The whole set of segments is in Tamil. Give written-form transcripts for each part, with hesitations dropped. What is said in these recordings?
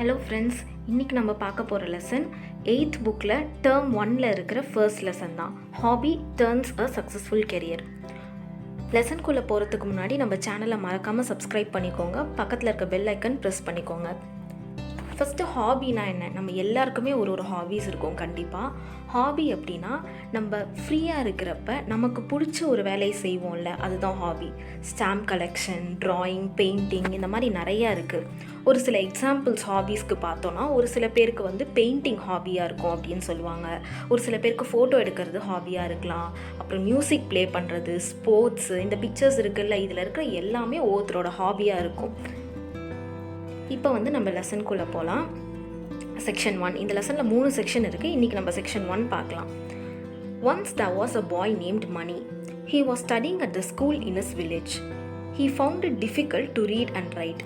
ஹலோ ஃப்ரெண்ட்ஸ், இன்றைக்கி நம்ம பார்க்க போகிற லெசன் 8th புக்கில் டேர்ம் 1ல் இருக்கிற ஃபர்ஸ்ட் லெசன் தான். Hobby turns a successful career. லெசனுக்குள்ளே போகிறதுக்கு முன்னாடி நம்ம சேனலை மறக்காமல் சப்ஸ்கிரைப் பண்ணிக்கோங்க. பக்கத்தில் இருக்க பெல் ஐக்கன் ப்ரெஸ் பண்ணிக்கோங்க. ஃபஸ்ட்டு ஹாபினா என்ன? நம்ம எல்லாருக்குமே ஒரு ஹாபிஸ் இருக்கும் கண்டிப்பாக. ஹாபி அப்படின்னா நம்ம ஃப்ரீயாக இருக்கிறப்ப நமக்கு பிடிச்ச ஒரு வேலையை செய்வோம்ல, அதுதான் hobby. Stamp collection, drawing, painting, இந்த மாதிரி நிறையா இருக்குது. ஒரு சில எக்ஸாம்பிள்ஸ் ஹாபீஸ்க்கு பார்த்தோன்னா, ஒரு சில பேருக்கு வந்து பெயிண்டிங் ஹாபியாக இருக்கும் அப்படின்னு சொல்லுவாங்க. ஒரு சில பேருக்கு ஃபோட்டோ எடுக்கிறது ஹாபியாக இருக்கலாம். அப்புறம் மியூசிக் ப்ளே பண்ணுறது, ஸ்போர்ட்ஸு, இந்த பிக்சர்ஸ் இருக்குல்ல, இதில் இருக்கிற எல்லாமே ஒவ்வொருத்தரோட ஹாபியாக இருக்கும். இப்போ வந்து நம்ம லெசனுக்குள்ளே போகலாம். செக்ஷன் 1. இந்த லெசனில் 3 செக்ஷன் இருக்குது. இன்றைக்கி நம்ம செக்ஷன் 1 பார்க்கலாம். Once there was a boy named Mani. He was studying at the school in his village. He found it difficult to read and write.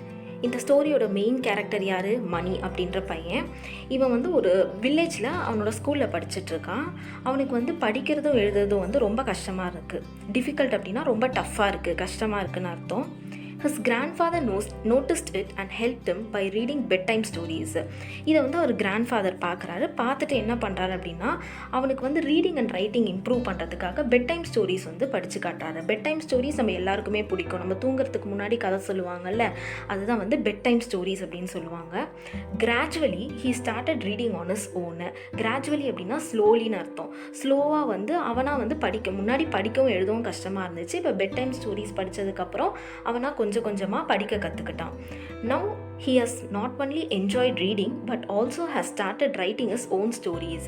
இந்த ஸ்டோரியோட மெயின் கேரக்டர் யார்? மணி அப்படின்ற பையன். இவன் வந்து ஒரு வில்லேஜில் அவனோட ஸ்கூலில் படிச்சுட்ருக்கான். அவனுக்கு வந்து படிக்கிறதும் எழுதுறதும் வந்து ரொம்ப கஷ்டமாக இருக்குது. டிஃபிகல்ட் அப்படின்னா ரொம்ப டஃப்பாக இருக்குது, கஷ்டமாக இருக்குதுன்னு அர்த்தம். His grandfather noticed it and helped him by reading bedtime stories. இதை வந்து அவர் கிராண்ட்ஃபாதர் பார்க்குறாரு. பார்த்துட்டு என்ன பண்ணுறாரு அப்படின்னா, அவனுக்கு வந்து ரீடிங் அண்ட் ரைட்டிங் இம்ப்ரூவ் பண்ணுறதுக்காக பெட் டைம் ஸ்டோரிஸ் வந்து படித்து காட்டுறாரு. பெட் டைம் ஸ்டோரிஸ் நம்ம எல்லாருக்குமே பிடிக்கும். நம்ம தூங்குறதுக்கு முன்னாடி கதை சொல்லுவாங்கல்ல, அதுதான் வந்து பெட் டைம் ஸ்டோரிஸ் அப்படின்னு சொல்லுவாங்க. Gradually he started reading on his own. Gradually அப்படின்னா ஸ்லோலின்னு அர்த்தம். ஸ்லோவாக வந்து அவனாக வந்து முன்னாடி படிக்கவும் எழுதவும் கஷ்டமாக இருந்துச்சு. இப்போ பெட் டைம் ஸ்டோரிஸ் படித்ததுக்கப்புறம் அவனாக கொஞ்சமாக படிக்க கற்றுக்கிட்டான். Now he has not only enjoyed reading but also has started writing his own stories.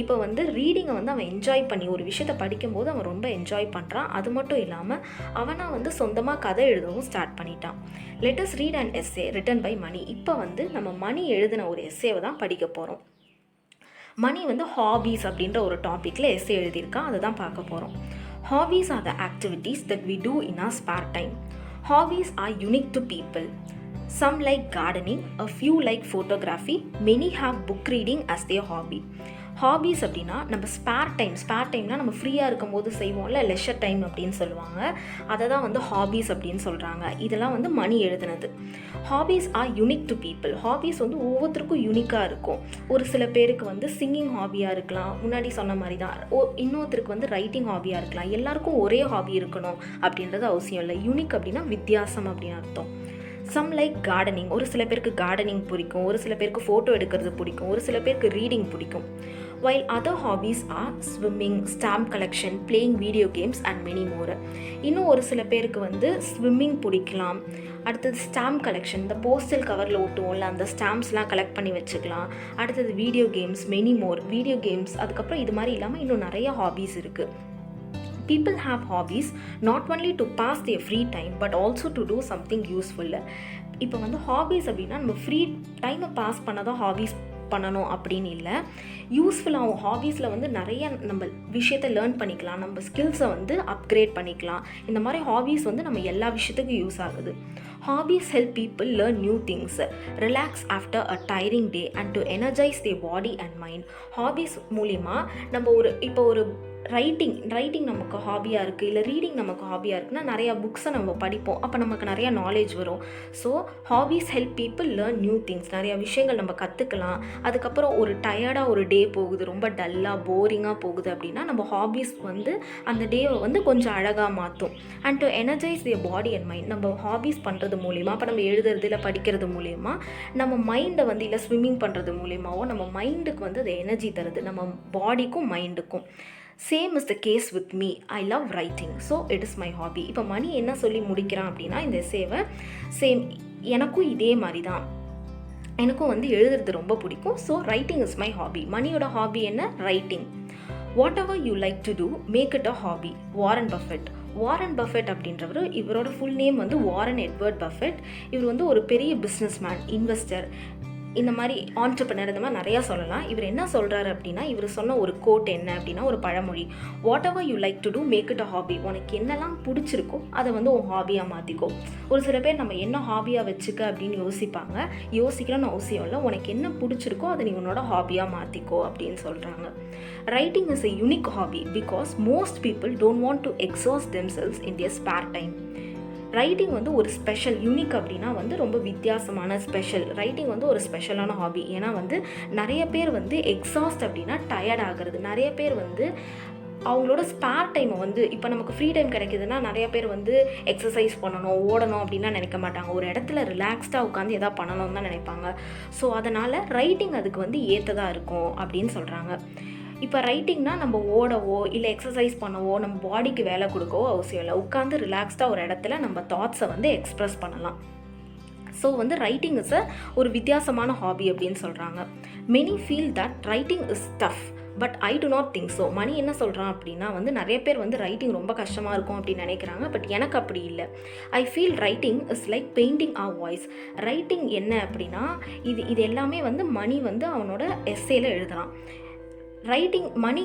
இப்போ வந்து ரீடிங்கை வந்து அவன் என்ஜாய் பண்ணி ஒரு விஷயத்தை படிக்கும்போது அவன் ரொம்ப என்ஜாய் பண்ணுறான். அது மட்டும் இல்லாமல் அவனாக வந்து சொந்தமாக கதை எழுதவும் ஸ்டார்ட் பண்ணிட்டான். Let us read an essay written by Mani. இப்போ வந்து நம்ம மணி எழுதின ஒரு எஸ்ஸேவை தான் படிக்க போகிறோம். மணி வந்து ஹாபீஸ் அப்படின்ற ஒரு டாப்பிக்கில் எஸ்ஸே எழுதியிருக்கான். அதை தான் பார்க்க போகிறோம். Hobbies are the activities that we do in our spare time. Hobbies are unique to people. Some like gardening, a few like photography, many have book reading as their hobby. Hobbies அப்படின்னா நம்ம ஸ்பேர் டைம்னா நம்ம ஃப்ரீயாக இருக்கும் போது செய்வோம்ல, லெஷர் டைம் அப்படின்னு சொல்லுவாங்க. அதை தான் வந்து ஹாபீஸ் அப்படின்னு சொல்கிறாங்க. இதெல்லாம் வந்து மணி எழுதுனது. Hobbies R unique to people. Hobbies வந்து ஒவ்வொருத்தருக்கும் யூனிக்காக இருக்கும். ஒரு சில பேருக்கு வந்து சிங்கிங் ஹாபியாக இருக்கலாம், முன்னாடி சொன்ன மாதிரி தான். இன்னொருத்தருக்கு வந்து ரைட்டிங் ஹாபியாக இருக்கலாம். எல்லாருக்கும் ஒரே ஹாபி இருக்கணும் அப்படின்றது அவசியம் இல்லை. யூனிக் அப்படின்னா வித்தியாசம் அப்படின்னு அர்த்தம். Some like gardening. ஒரு சில பேருக்கு கார்டனிங் பிடிக்கும், ஒரு சில பேருக்கு ஃபோட்டோ எடுக்கிறது பிடிக்கும், ஒரு சில பேருக்கு ரீடிங் பிடிக்கும். While other hobbies are swimming, stamp collection, playing video games and many more. இன்னும் ஒரு சில பேருக்கு வந்து ஸ்விம்மிங் பிடிக்கலாம். அடுத்தது ஸ்டாம்ப் கலெக்ஷன், இந்த போஸ்டல் கவரில் ஒட்டுவோம்ல, அந்த ஸ்டாம்ப்ஸ்லாம் கலெக்ட் பண்ணி வச்சுக்கலாம். அடுத்தது video games, many more video games. அதுக்கப்புறம் இது மாதிரி இல்லாமல் இன்னும் நிறைய ஹாபீஸ் இருக்குது. People have hobbies not only to pass their free time but also to do something useful. இப்போ வந்து ஹாபீஸ் அப்படின்னா நம்ம ஃப்ரீ டைமை பாஸ் பண்ணதான் ஹாபீஸ் பண்ணணும் அப்படின்னு இல்லை. யூஸ்ஃபுல்லாகவும் ஹாபீஸில் வந்து நிறைய நம்ம விஷயத்தை லேர்ன் பண்ணிக்கலாம், நம்ம ஸ்கில்ஸை வந்து அப்கிரேட் பண்ணிக்கலாம். இந்த மாதிரி ஹாபீஸ் வந்து நம்ம எல்லா விஷயத்துக்கும் யூஸ் ஆகுது. Hobbies help people learn new things, relax after a tiring day and to energize their body and mind. Hobbies மூலிமா நம்ம இப்போ ஒரு ரைட்டிங் நமக்கு ஹாபியாக இருக்குது, இல்லை ரீடிங் நமக்கு ஹாபியாக இருக்குன்னா நிறையா புக்ஸை நம்ம படிப்போம். அப்போ நமக்கு நிறையா நாலேஜ் வரும். So hobbies help people learn new things. நிறையா விஷயங்கள் நம்ம கற்றுக்கலாம். அதுக்கப்புறம் ஒரு டயர்டாக ஒரு டே போகுது, ரொம்ப டல்லாக போரிங்காக போகுது அப்படின்னா நம்ம ஹாபீஸ் வந்து அந்த டேவை வந்து கொஞ்சம் அழகாக மாற்றும். And to energise their body and mind. நம்ம ஹாபீஸ் பண்ணுறது மூலிமா, அப்போ நம்ம எழுதுறது இல்லை படிக்கிறது மூலிமா நம்ம மைண்டை வந்து, இல்லை ஸ்விம்மிங் பண்ணுறது மூலிமாவோ நம்ம மைண்டுக்கு வந்து அது எனர்ஜி தருது, நம்ம பாடிக்கும் மைண்டுக்கும். Same is the case with me. I love writing, so it is my hobby. இப்போ மணி என்ன சொல்லி முடிக்கிறான் அப்படின்னா, இந்த சேவை சேம் எனக்கும் இதே மாதிரி தான், எனக்கும் வந்து எழுதுறது ரொம்ப பிடிக்கும். So writing is my hobby. மணியோட ஹாபி என்ன? Writing. Whatever you like to do make it a hobby. Warren Buffett அப்படின்றவர், இவரோட ஃபுல் நேம் வந்து வாரன் எட்வர்ட் பஃபெட். இவர் வந்து ஒரு பெரிய பிஸ்னஸ்மேன், இன்வெஸ்டர், இந்த மாதிரி ஆண்டர்ப்ரனர், இந்த மாதிரி நிறையா சொல்லலாம். இவர் என்ன சொல்கிறாரு அப்படின்னா, இவர் சொன்ன ஒரு கோட் என்ன அப்படின்னா, ஒரு பழமொழி, whatever you like to do make it a hobby. உனக்கு என்னெல்லாம் பிடிச்சிருக்கோ அதை வந்து உன் ஹாபியாக மாற்றிக்கோ. ஒரு சில பேர் நம்ம என்ன ஹாபியாக வச்சுக்க அப்படின்னு யோசிக்கணும்னு அவசியம் இல்லை. உனக்கு என்ன பிடிச்சிருக்கோ அதை நீ உன்னோட ஹாபியாக மாற்றிக்கோ அப்படின்னு சொல்கிறாங்க. Writing is a unique hobby because most people don't want to exhaust themselves in their spare time. Writing வந்து ஒரு ஸ்பெஷல் யூனிக் அப்படின்னா வந்து ரொம்ப வித்தியாசமான ஸ்பெஷல். ரைட்டிங் வந்து ஒரு ஸ்பெஷலான ஹாபி. ஏன்னா வந்து நிறைய பேர் வந்து எக்ஸாஸ்ட் அப்படின்னா டயர்ட் ஆகிறது. நிறைய பேர் வந்து அவங்களோட ஸ்பேர் டைமை வந்து இப்போ நமக்கு ஃப்ரீ டைம் கிடைக்குதுன்னா நிறைய பேர் வந்து எக்ஸசைஸ் பண்ணணும், ஓடணும் அப்படின்லாம் நினைக்க மாட்டாங்க. ஒரு இடத்துல ரிலாக்ஸ்டாக உட்காந்து எதாவது பண்ணணும்னு தான் நினைப்பாங்க. ஸோ அதனால் ரைட்டிங் அதுக்கு வந்து ஏற்றதாக இருக்கும் அப்படின்னு சொல்கிறாங்க. இப்போ ரைட்டிங்னா நம்ம ஓடவோ இல்லை எக்ஸசைஸ் பண்ணவோ நம்ம பாடிக்கு வேலை கொடுக்கவோ அவசியம் இல்லை. உட்காந்து ரிலாக்ஸ்டாக ஒரு இடத்துல நம்ம தாட்ஸை வந்து எக்ஸ்ப்ரெஸ் பண்ணலாம். ஸோ வந்து ரைட்டிங் இஸ் ஒரு வித்தியாசமான ஹாபி அப்படின்னு சொல்கிறாங்க. Many feel that writing is tough but I do not think so. Mani என்ன சொல்கிறான் அப்படின்னா வந்து நிறைய பேர் வந்து ரைட்டிங் ரொம்ப கஷ்டமாக இருக்கும் அப்படின்னு நினைக்கிறாங்க. பட் எனக்கு அப்படி இல்லை. I feel writing is like painting our voice. Writing என்ன அப்படின்னா இது எல்லாமே வந்து மணி வந்து அவனோட எஸ்ஸேல எழுதுறான். ரைட்டிங் மணி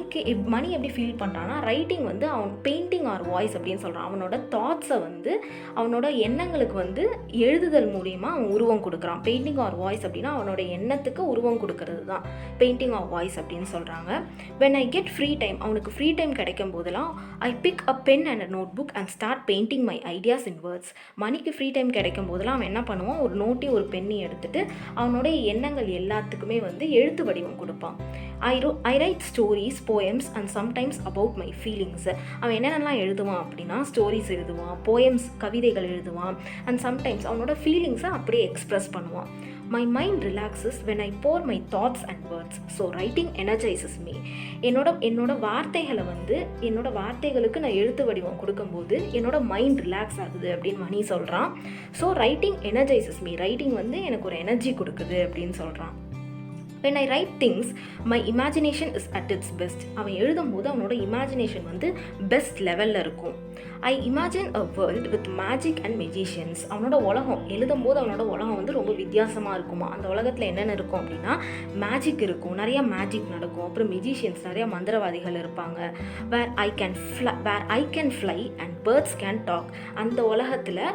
எப்படி ஃபீல் பண்ணுறான்னா ரைட்டிங் வந்து அவன் பெயிண்டிங் ஆர் வாய்ஸ் அப்படின்னு சொல்கிறான். அவனோட தாட்ஸை வந்து அவனோட எண்ணங்களுக்கு வந்து எழுதுதல் மூலிமா அவன் உருவம் கொடுக்குறான். பெயிண்டிங் ஆர் வாய்ஸ் அப்படின்னா அவனோட எண்ணத்துக்கு உருவம் கொடுக்கறது தான் பெயிண்டிங் ஆர் வாய்ஸ் அப்படின்னு சொல்கிறாங்க. When I get free time, அவனுக்கு ஃப்ரீ டைம் கிடைக்கும் போதெல்லாம் I pick a pen and a notebook and start painting my ideas in words. மணிக்கு ஃப்ரீ டைம் கிடைக்கும் போதெல்லாம் அவன் என்ன பண்ணுவான், ஒரு நோட்டி ஒரு பெண்ணி எடுத்துகிட்டு அவனோட எண்ணங்கள் எல்லாத்துக்குமே வந்து எழுத்து வடிவம் கொடுப்பான். I write stories, poems and sometimes about my feelings. அவன் என்னென்னலாம் எழுதுவான் அப்படின்னா ஸ்டோரிஸ் எழுதுவான், போயம்ஸ் கவிதைகள் எழுதுவான், அண்ட் சம்டைம்ஸ் அவனோட ஃபீலிங்ஸை அப்படியே எக்ஸ்ப்ரெஸ் பண்ணுவான். My mind relaxes when I pour my thoughts and words. So writing energizes me. என்னோட வார்த்தைகளை வந்து என்னோட வார்த்தைகளுக்கு நான் எழுத்து வடிவம் கொடுக்கும்போது என்னோட மைண்ட் ரிலாக்ஸ் ஆகுது அப்படின்னு மணி சொல்கிறான். So writing energises me. Writing வந்து எனக்கு ஒரு எனர்ஜி கொடுக்குது அப்படின்னு சொல்கிறான். When I write things, my imagination is at its best. அவன் எழுதும்போது அவனோட இமேஜினேஷன் வந்து பெஸ்ட் லெவலில் இருக்கும். I imagine a world with magic and magicians. அவனோட உலகம் எழுதும்போது அவனோட உலகம் வந்து ரொம்ப வித்தியாசமாக இருக்குமா. அந்த உலகத்தில் என்னென்ன இருக்கும் அப்படின்னா மேஜிக் இருக்கும், நிறையா மேஜிக் நடக்கும். அப்புறம் மெஜிஷியன்ஸ், நிறையா மந்திரவாதிகள் இருப்பாங்க. where I can fly and birds can talk. அந்த உலகத்தில்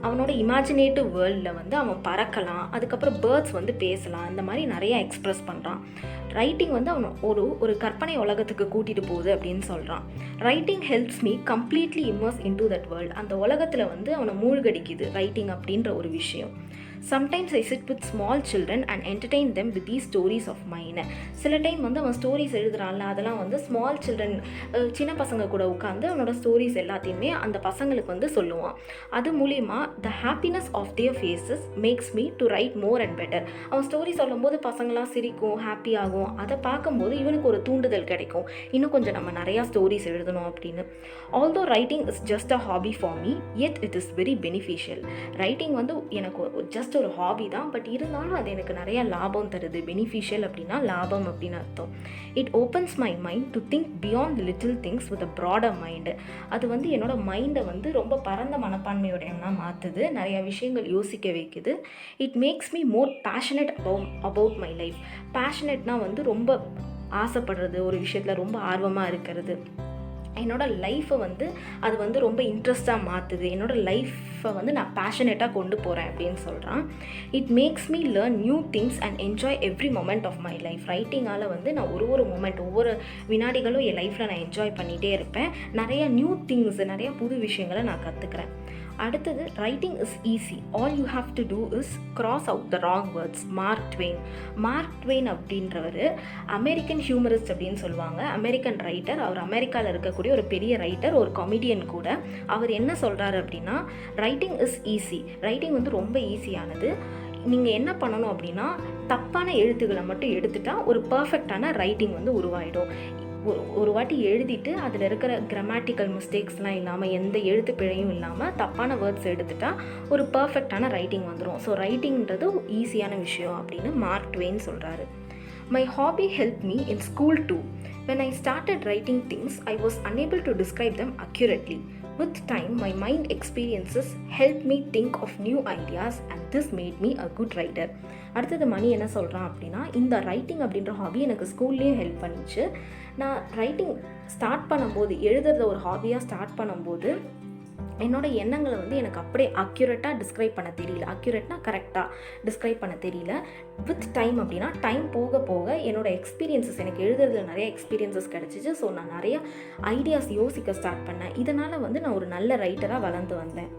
அவனோட இமேஜினேட்டிவ் வேர்ல்டில் வந்து அவன் பறக்கலாம், அதுக்கப்புறம் பேர்ட்ஸ் வந்து பேசலாம், இந்த மாதிரி நிறையா எக்ஸ்ப்ரெஸ் பண்ணுறான். ரைட்டிங் வந்து அவன் ஒரு கற்பனை உலகத்துக்கு கூட்டிகிட்டு போகுது அப்படின்னு சொல்கிறான். Writing helps me completely immerse into that world. அந்த உலகத்தில் வந்து அவனை மூழ்கடிக்குது ரைட்டிங் அப்படின்ற ஒரு விஷயம். Sometimes I sit with small children and entertain them with these stories of mine. சில டைம் வந்து அவன் ஸ்டோரிஸ் எழுதுறான்ல, அதெல்லாம் வந்து ஸ்மால் சில்ட்ரன், சின்ன பசங்க கூட உட்காந்து அவனோட ஸ்டோரிஸ் எல்லாத்தையுமே அந்த பசங்களுக்கு வந்து சொல்லுவான். அது மூலிமா the happiness of their faces makes me to write more and better. அவன் ஸ்டோரி சொல்லும்போது பசங்களாம் சிரிக்கும், ஹாப்பி ஆகும். அதை பார்க்கும்போது இவனுக்கு ஒரு தூண்டுதல் கிடைக்கும், இன்னும் கொஞ்சம் நம்ம நிறையா ஸ்டோரிஸ் எழுதணும் அப்படின்னு. Although writing is just a hobby for me, yet it is very beneficial. Writing வந்து எனக்கு ஜஸ்ட் ஒரு ஹாபி தான், பட் இருந்தாலும் அது எனக்கு நிறைய லாபம் தருது. பெனிஃபிஷியல் அப்படின்னா லாபம் அப்படின்னு அர்த்தம். It opens my mind to think beyond the little things with a broader mind. அது வந்து என்னோட மைண்டை வந்து ரொம்ப பரந்த மனப்பான்மையுடையனா மாற்றுது, நிறைய விஷயங்கள் யோசிக்க வைக்குது. It makes me more passionate about my life. பேஷனட்னா வந்து ரொம்ப ஆசைப்படுறது, ஒரு விஷயத்தில் ரொம்ப ஆர்வமாக இருக்கிறது. என்னோட லைஃப்பை வந்து அது வந்து ரொம்ப இன்ட்ரெஸ்டாக மாற்றுது. என்னோடய லைஃப்பை வந்து நான் பேஷனேட்டாக கொண்டு போகிறேன் அப்படின்னு சொல்கிறான். It makes me learn new things and enjoy every moment of my life. ரைட்டிங்கால் வந்து நான் ஒரு மொமெண்ட், ஒவ்வொரு வினாடிகளும் என் லைஃப்பில் நான் என்ஜாய் பண்ணிகிட்டே இருப்பேன். நிறையா நியூ திங்ஸ், நிறையா புது விஷயங்களை நான் கற்றுக்கிறேன். அடுத்தது, writing is easy, all you have to do is cross out the wrong words. Mark Twain அப்படின்றவர் அமெரிக்கன் ஹியூமரிஸ்ட் அப்படின்னு சொல்லுவாங்க, அமெரிக்கன் ரைட்டர். அவர் அமெரிக்காவில் இருக்கக்கூடிய ஒரு பெரிய ரைட்டர், ஒரு காமெடியன் கூட. அவர் என்ன சொல்கிறாரு அப்படின்னா, ரைட்டிங் இஸ் ஈஸி. ரைட்டிங் வந்து ரொம்ப ஈஸியானது. நீங்கள் என்ன பண்ணணும் அப்படின்னா, தப்பான எழுத்துக்களை மட்டும் எடுத்துட்டா ஒரு பர்ஃபெக்டான ரைட்டிங் வந்து உருவாயிடும். ஒரு வாட்டி எழுதிட்டு அதில் இருக்கிற கிராமட்டிக்கல் மிஸ்டேக்ஸ்லாம் இல்லாமல், எந்த எழுத்து பிழையும் இல்லாமல் தப்பான வேர்ட்ஸ் எடுத்துட்டா ஒரு பர்ஃபெக்டான ரைட்டிங் வந்துடும். ஸோ ரைட்டிங்கிறது ஈஸியான விஷயம் அப்படின்னு மார்க் ட்வெயின் சொல்கிறாரு. My hobby help me in school too. When I started writing things, I was unable to describe them accurately. With time, my mind experiences helped me think of new ideas and this made me a good writer. அடுத்தது மணி என்ன சொல்கிறான் அப்படின்னா, இந்த ரைட்டிங் அப்படின்ற ஹாபி எனக்கு ஸ்கூல்லேயும் ஹெல்ப் பண்ணிச்சு. நான் ரைட்டிங் ஸ்டார்ட் பண்ணும்போது, எழுதுறத ஒரு ஹாபியாக ஸ்டார்ட் பண்ணும்போது என்னோட எண்ணங்களை வந்து எனக்கு அப்படியே அக்யூரேட்டாக டிஸ்கிரைப் பண்ண தெரியல. அக்யூரேட்னா கரெக்டாக டிஸ்கிரைப் பண்ண தெரியல. வித் டைம் அப்படின்னா டைம் போக போக என்னோட எக்ஸ்பீரியன்ஸஸ், எனக்கு எழுதுறதுல நிறைய எக்ஸ்பீரியன்ஸஸ் கிடச்சிச்சு. ஸோ நான் நிறைய ஐடியாஸ் யோசிக்க ஸ்டார்ட் பண்ணேன். இதனால் வந்து நான் ஒரு நல்ல ரைட்டராக வளர்ந்து வந்தேன்.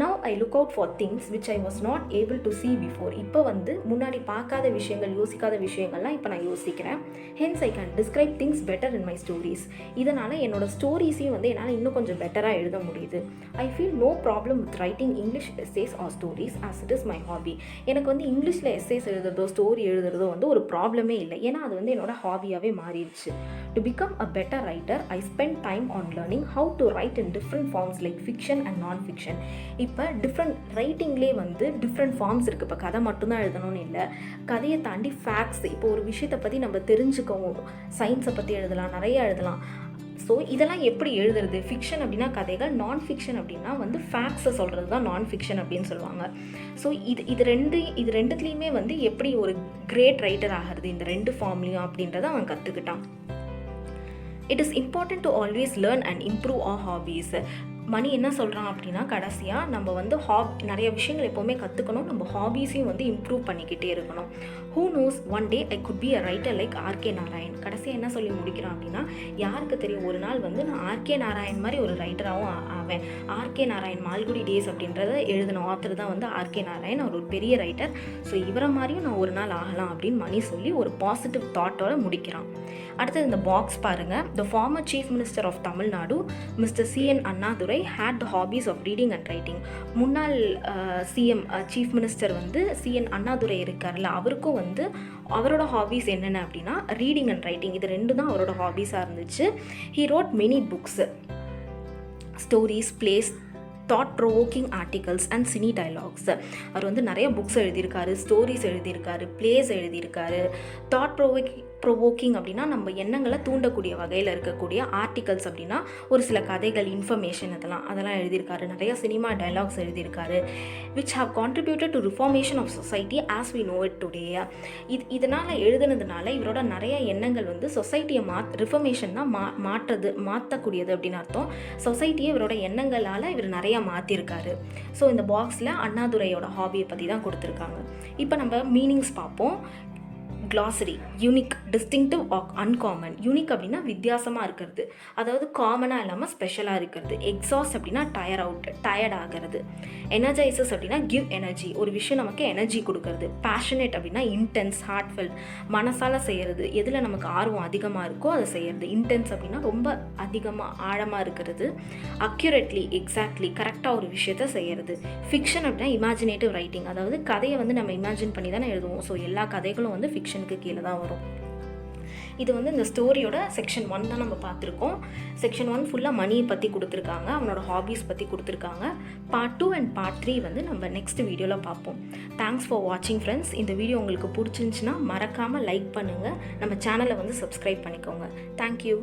Now I look out for things which I was not able to see before. இப்போ வந்து முன்னாடி பார்க்காத விஷயங்கள், யோசிக்காத விஷயங்கள்லாம் இப்போ நான் யோசிக்கிறேன். Hence I can describe things better in my stories. இதனால் என்னோட ஸ்டோரிஸையும் வந்து என்னால் இன்னும் கொஞ்சம் பெட்டராக எழுத முடியுது. I feel no problem with writing English essays or stories as it is my hobby. எனக்கு வந்து இங்கிலீஷில் எஸ்ஸேஸ் எழுதுறதோ ஸ்டோரி எழுதுறதோ வந்து ஒரு ப்ராப்ளமே இல்லை. ஏன்னா அது வந்து என்னோட ஹாபியாகவே மாறிடுச்சு. To become a better writer, I spend time on learning how to write in different forms like fiction and non-fiction. இப்போ டிஃப்ரெண்ட் ரைட்டிங்லேயே வந்து டிஃப்ரெண்ட் ஃபார்ம்ஸ் இருக்குது. இப்போ கதை மட்டும்தான் எழுதணும்னு இல்லை, கதையை தாண்டி ஃபேக்ட்ஸ், இப்போ ஒரு விஷயத்தை பற்றி நம்ம தெரிஞ்சுக்கவும், சயின்ஸை பற்றி எழுதலாம், நிறையா எழுதலாம். ஸோ இதெல்லாம் எப்படி எழுதுறது? ஃபிக்ஷன் அப்படின்னா கதைகள், நான் ஃபிக்ஷன் அப்படின்னா வந்து ஃபேக்ட்ஸை சொல்கிறது தான் நான் ஃபிக்ஷன் அப்படின்னு சொல்லுவாங்க. ஸோ இது ரெண்டுத்துலேயுமே வந்து எப்படி ஒரு கிரேட் ரைட்டர் ஆகிறது இந்த ரெண்டு ஃபார்ம்லேயும் அப்படின்றத அவன் கற்றுக்கிட்டான். It is important to always learn and improve our hobbies. மணி என்ன சொல்கிறான் அப்படின்னா, கடைசியாக நம்ம வந்து நிறைய விஷயங்கள் எப்போவுமே கற்றுக்கணும், நம்ம ஹாபீஸையும் வந்து இம்ப்ரூவ் பண்ணிக்கிட்டே இருக்கணும். Who knows, one day I could be a writer like R.K. Narayan. கடைசியாக என்ன சொல்லி முடிக்கிறான் அப்படின்னா, யாருக்கு தெரியும், ஒரு நாள் வந்து நான் R.K. நாராயண் மாதிரி ஒரு ரைட்டராகவும் ஆவேன். R.K. நாராயண் மால்குடி டேஸ் அப்படின்றத எழுதின ஆத்தர் தான் வந்து R.K. நாராயண். அவர் ஒரு பெரிய ரைட்டர். ஸோ இவரை மாதிரியும் நான் ஒரு நாள் ஆகலாம் அப்படின்னு மணி சொல்லி ஒரு பாசிட்டிவ் தாட்டோட முடிக்கிறான். அடுத்தது இந்த பாக்ஸ் பாருங்கள். The former chief minister of Tamil Nadu, Mr. C.N. Annadurai, had the hobbies of reading and writing. முன்னாள் சிஎம் சீஃப் மினிஸ்டர் வந்து C.N. அண்ணாதுரை இருக்கார்ல, அவருக்கும் வந்து அவரோட ஹாபீஸ் என்னென்ன அப்படின்னா ரீடிங் அண்ட் ரைட்டிங். இது ரெண்டு தான் அவரோட ஹாபீஸாக இருந்துச்சு. He wrote many books, stories, plays, thought provoking articles and cine dialogues. அவர் வந்து நிறைய புக்ஸ் எழுதியிருக்காரு, ஸ்டோரிஸ் எழுதியிருக்காரு, பிளேஸ் எழுதியிருக்காரு. தாட் ப்ரொவோக்கிங் அப்படின்னா நம்ம எண்ணங்களை தூண்டக்கூடிய வகையில் இருக்கக்கூடிய, ஆர்டிகல்ஸ் அப்படின்னா ஒரு சில கதைகள், இன்ஃபர்மேஷன், அதெல்லாம் எழுதியிருக்காரு. நிறைய சினிமா டைலாக்ஸ் எழுதியிருக்காரு. Which have contributed to reformation of society as we know it today. இதனால் எழுதுனதுனால இவரோட நிறைய எண்ணங்கள் வந்து சொசைட்டியை ரிஃபார்மேஷன்னா மாற்றக்கூடியது அப்படின்னு அர்த்தம். சொசைட்டியை இவரோட எண்ணங்களால் இவர் நிறைய மாற்றிருக்காரு. ஸோ இந்த பாக்ஸில் அண்ணாதுரையோட ஹாபியை பற்றி தான் கொடுத்துருக்காங்க. இப்போ நம்ம மீனிங்ஸ் பார்ப்போம். glossary, unique, distinctive, uncommon. Unique அப்படின்னா வித்தியாசமாக இருக்கிறது, அதாவது காமனாக இல்லாமல் ஸ்பெஷலாக இருக்கிறது. எக்ஸாஸ்ட் அப்படின்னா டயர்ட் ஆகிறது. எனர்ஜைசஸ் அப்படின்னா கிவ் எனர்ஜி, ஒரு விஷயம் நமக்கு எனர்ஜி கொடுக்கறது. பேஷனேட் அப்படின்னா இன்டென்ஸ், ஹார்ட்ஃபெல், மனசால் செய்கிறது, எதில் நமக்கு ஆர்வம் அதிகமாக இருக்கோ அதை செய்கிறது. இன்டென்ஸ் அப்படின்னா ரொம்ப அதிகமாக ஆழமாக இருக்கிறது. அக்யூரேட்லி, எக்ஸாக்ட்லி, கரெக்டாக ஒரு விஷயத்த செய்கிறது. ஃபிக்ஷன் அப்படின்னா இமேஜினேட்டிவ் ரைட்டிங், அதாவது கதையை வந்து நம்ம இமேஜின் பண்ணி தானே எழுதுவோம். ஸோ எல்லா கதைகளும் வந்து ஃபிக்ஷனுக்கு கீழே தான் வரும். இது வந்து இந்த ஸ்டோரியோட செக்ஷன் 1 தான் நம்ம பார்த்துருக்கோம். செக்ஷன் 1 ஃபுல்லாக மணியை பற்றி கொடுத்துருக்காங்க, அவனோட ஹாபீஸ் பற்றி கொடுத்துருக்காங்க. பார்ட் 2 அண்ட் பார்ட் 3 வந்து நம்ம நெக்ஸ்ட் வீடியோவில் பார்ப்போம். தேங்க்ஸ் ஃபார் வாட்சிங் ஃப்ரெண்ட்ஸ். இந்த வீடியோ உங்களுக்கு பிடிச்சிருந்துச்சுன்னா மறக்காமல் லைக் பண்ணுங்கள், நம்ம சேனலை வந்து சப்ஸ்கிரைப் பண்ணிக்கோங்க. தேங்க்யூ.